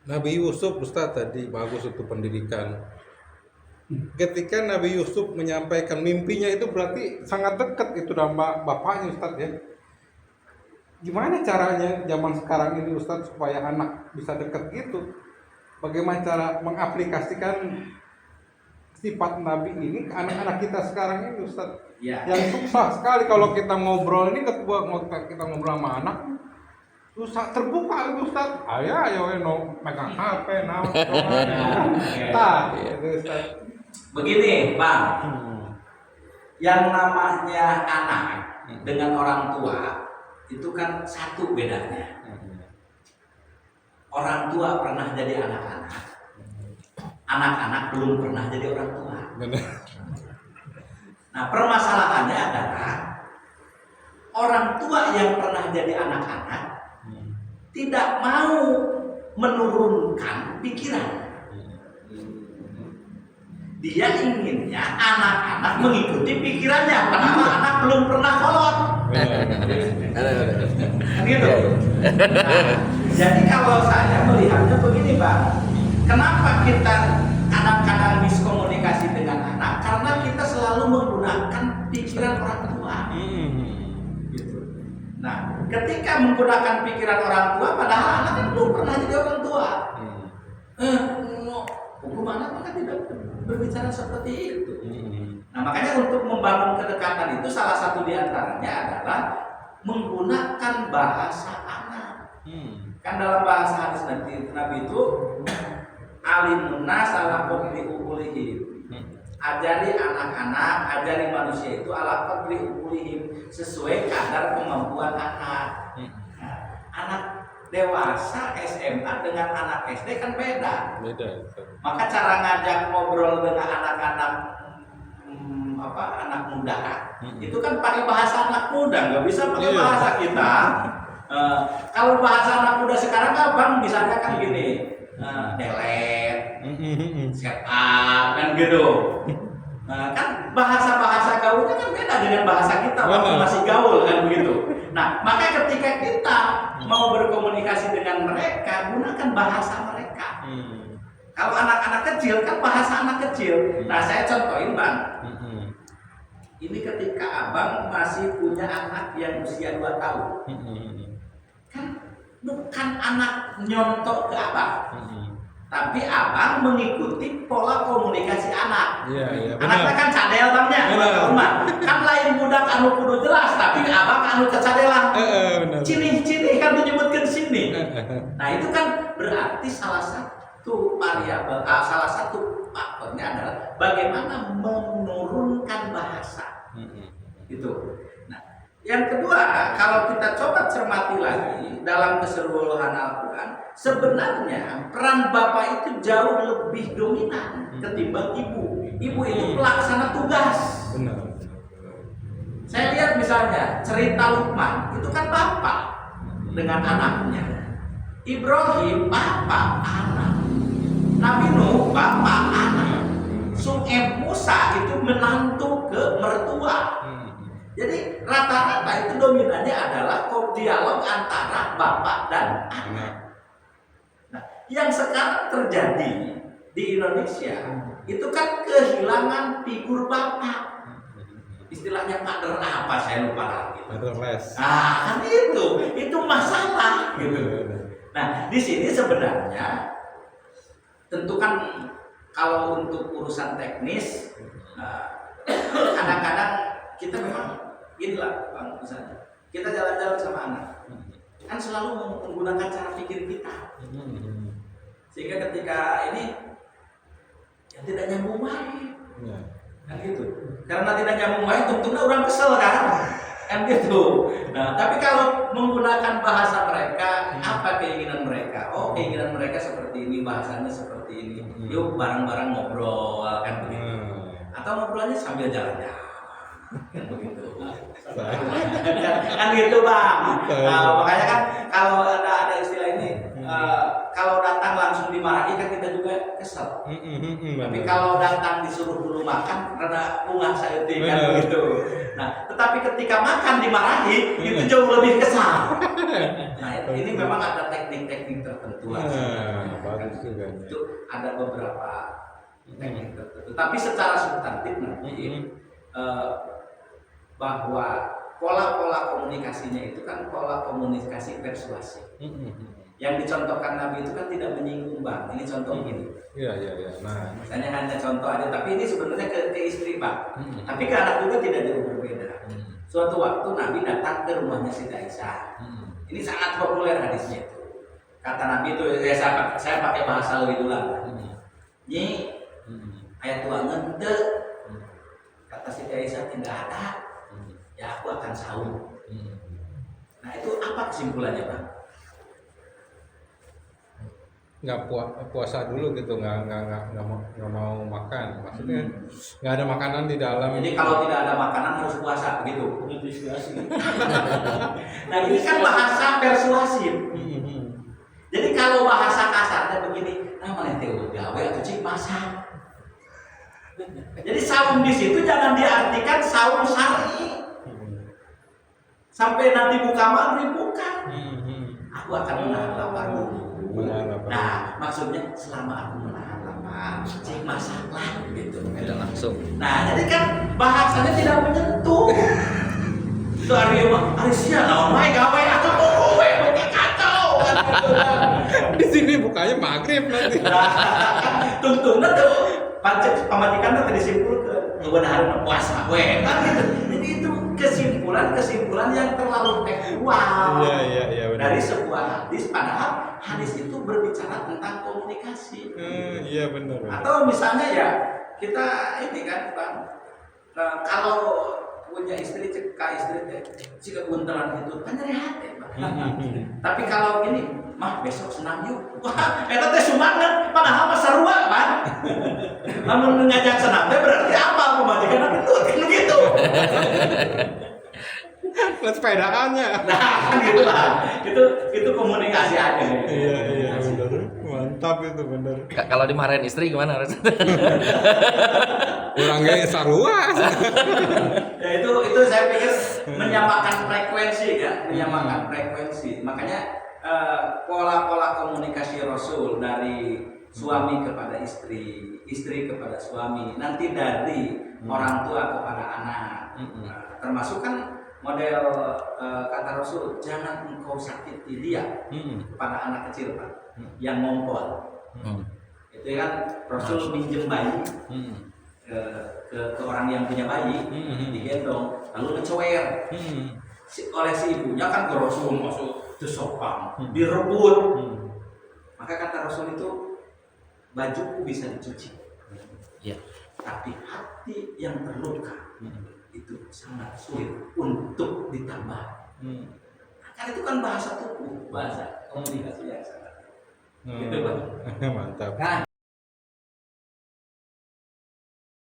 Nabi Yusuf Ustaz tadi bagus itu pendidikan. Ketika Nabi Yusuf menyampaikan mimpinya itu berarti sangat dekat itu sama bapaknya Ustaz ya. Gimana caranya zaman sekarang ini Ustaz supaya anak bisa dekat gitu? Bagaimana cara mengaplikasikan sifat Nabi ini ke anak-anak kita sekarang ini Ustaz? Ya. Yang susah sekali kalau kita ngobrol ini kita ngobrol sama anak susah terbuka itu Ustaz. Ayo megang HP itu Ustaz. Begini Bang, yang namanya anak dengan orang tua itu kan satu bedanya. Orang tua pernah jadi anak-anak, anak-anak belum pernah jadi orang tua. Benar. Nah permasalahannya adalah orang tua yang pernah jadi anak-anak tidak mau menurunkan pikiran. Dia inginnya anak-anak mengikuti pikirannya, padahal anak belum pernah kolot. Kan gitu. Nah, jadi kalau saya melihatnya begini Pak, kenapa kita kadang-kadang miskomunikasi dengan anak? Karena kita selalu menggunakan pikiran orang tua. Gitu. Nah, ketika menggunakan pikiran orang tua, padahal anak kan belum pernah jadi orang tua. Hukum anak maka tidak berbicara seperti itu. Nah, makanya untuk membangun kedekatan itu salah satu diantaranya adalah menggunakan bahasa anak. Kan dalam bahasa hadis Nabi itu alimunna ala qadri uqulihim. Ajari anak-anak, ajari manusia itu ala qadri uqulihim, sesuai kadar kemampuan anak. Nah, anak dewasa SMA dengan anak SD kan beda. Maka cara ngajak ngobrol dengan anak-anak anak muda itu kan pakai bahasa anak muda, nggak bisa pakai bahasa kita. Kalau bahasa anak muda sekarang Bang misalnya kan gini, delete, set up kan gitu. Kan bahasa gaulnya kan beda dengan bahasa kita waktu masih gaul kan begitu. Nah, maka ketika kita mau berkomunikasi dengan mereka, gunakan bahasa mereka. Kalau anak-anak kecil kan bahasa anak kecil. Nah, saya contohin Bang. Ini ketika Abang masih punya anak yang usia 2 tahun. Kan bukan anak nyontok ke Abang. Tapi Abang mengikuti pola komunikasi anak. Anaknya kan cadel Bangnya, rumah. Kan lain budak anu kudu jelas, tapi Abang anu kecadelan. Cini-cini kan menyebutkan sini. Nah, itu kan berarti salah satu variabel, salah satu faktornya adalah bagaimana menurunkan bahasa. Itu. Nah, yang kedua, kalau kita coba cermati lagi dalam keseluruhan Al-Quran, sebenarnya peran bapak itu jauh lebih dominan ketimbang ibu. Ibu itu pelaksana tugas. Benar. Saya lihat misalnya cerita Luqman, itu kan bapak dengan anaknya. Ibrahim bapak anak. Nabi Nuh bapak anak. Su'aib Musa itu menantu ke mertua. Jadi rata-rata itu dominannya adalah dialog antara bapak dan anak. Nah, yang sekarang terjadi di Indonesia itu kan kehilangan figur bapak. Istilahnya kader apa saya lupa lagi. Kan itu masalah gitu. Nah, di sini sebenarnya tentu kan kalau untuk urusan teknis kadang-kadang kita memang inilah Bang, misalnya kita jalan-jalan sama anak kan selalu menggunakan cara pikir kita, sehingga ketika ini yang tidak nyambung wae kan gitu, karena tidak nyambung wae tentunya orang kesel kan gitu. Nah, tapi kalau menggunakan bahasa mereka, apa keinginan mereka? Oh, keinginan mereka seperti ini, bahasanya seperti ini. Yuk bareng-bareng ngobrol kan begitu. Atau ngobrolnya sambil jalan-jalan. Kan begitu. Kan gitu Bang. Nah, makanya kan kalau ada istilah ini, kalau datang langsung dimarahi kan kita juga kesel. Tapi kalau datang disuruh dulu makan, karena bunga saya kan begitu. Nah, tetapi ketika makan dimarahi itu jauh lebih kesal. Nah ini memang ada teknik-teknik tertentu lah. Bagus juga. Itu ada beberapa teknik tertentu. Tapi secara substantif nanti bahwa pola-pola komunikasinya itu kan pola komunikasi persuasif. Yang dicontohkan Nabi itu kan tidak menyinggung Bang. Ini contoh gini. Iya. Nah, Misalnya hanya contoh aja, tapi ini sebenarnya ke istri Bang. Tapi ke anak juga tidak jauh berbeda. Suatu waktu Nabi datang ke rumahnya Siti Aisyah. Ini sangat populer hadisnya itu. Kata Nabi itu, saya pakai bahasa lebih dulu lah. Nyi, ayat tua ngente. Kata Siti Aisyah tidak ada. Ya aku akan sahur. Nah itu apa kesimpulannya Bang? nggak puasa dulu gitu, nggak mau makan, maksudnya nggak ada makanan di dalam. Jadi kalau tidak ada makanan harus puasa begitu. Nah ini kan bahasa persuasif. Jadi kalau bahasa kasarnya begini, namanya teh gawe atau cik masak. Jadi saum di situ jangan diartikan saum syar'i. Sampai nanti buka maghrib bukan. Aku akan menahan lapar dulu. Nah, maksudnya selama aku menahan lapar, cik masaklah gitu. Tidak langsung. Nah, jadi kan bahasanya tidak menyentuh. Itu Arisia naon wae gawe atau kowe bagi kacau kan gitu kan. Di sini bukanya maghrib nanti. Nah, tuntungna tuh pancet pamajikan teh disimpulkeun kebenaran puasa we kan gitu. Jadi itu kesimpulan yang terlalu tekstual. Iya benar. Dari sebuah hadis, padahal hadis itu berbicara tentang komunikasi. Iya benar. Atau misalnya ya kita ini kan Bang, kalau punya istri cekak istri teh jika buntelan itu kan dari hati Bang. Tapi kalau gini, mah besok senam yuk. Wah, eta teh sumanget padahal mah sarua Bang. Lamun ngajak senam teh berarti apa pemajikan itu kan gitu. Sepedaannya. Nah, kan gitu lah. Itu komunikasi aja. Iya benar. Mantap itu benar. Kalau dimarahin istri gimana? Kurangnya sarua. Ya itu saya pikir menyamakan frekuensi ya, menyamakan frekuensi. Makanya pola-pola komunikasi Rasul dari suami kepada istri kepada suami, nanti dari orang tua kepada anak. Termasuk kan model kata Rasul, jangan engkau sakiti dia kepada anak kecil Pak, yang ngompol. Itu kan Rasul minjem bayi ke orang yang punya bayi, digendong, lalu ngecower. Oleh si ibunya kan ke Rasul masuk sopan, direbut. Maka kata Rasul itu, bajuku bisa dicuci, tapi hati yang terluka itu sangat sulit untuk ditambah. Karena itu kan bahasa tubuh, bahasa komunikasi yang sangat. Gitu Pak. Mantap. Nah,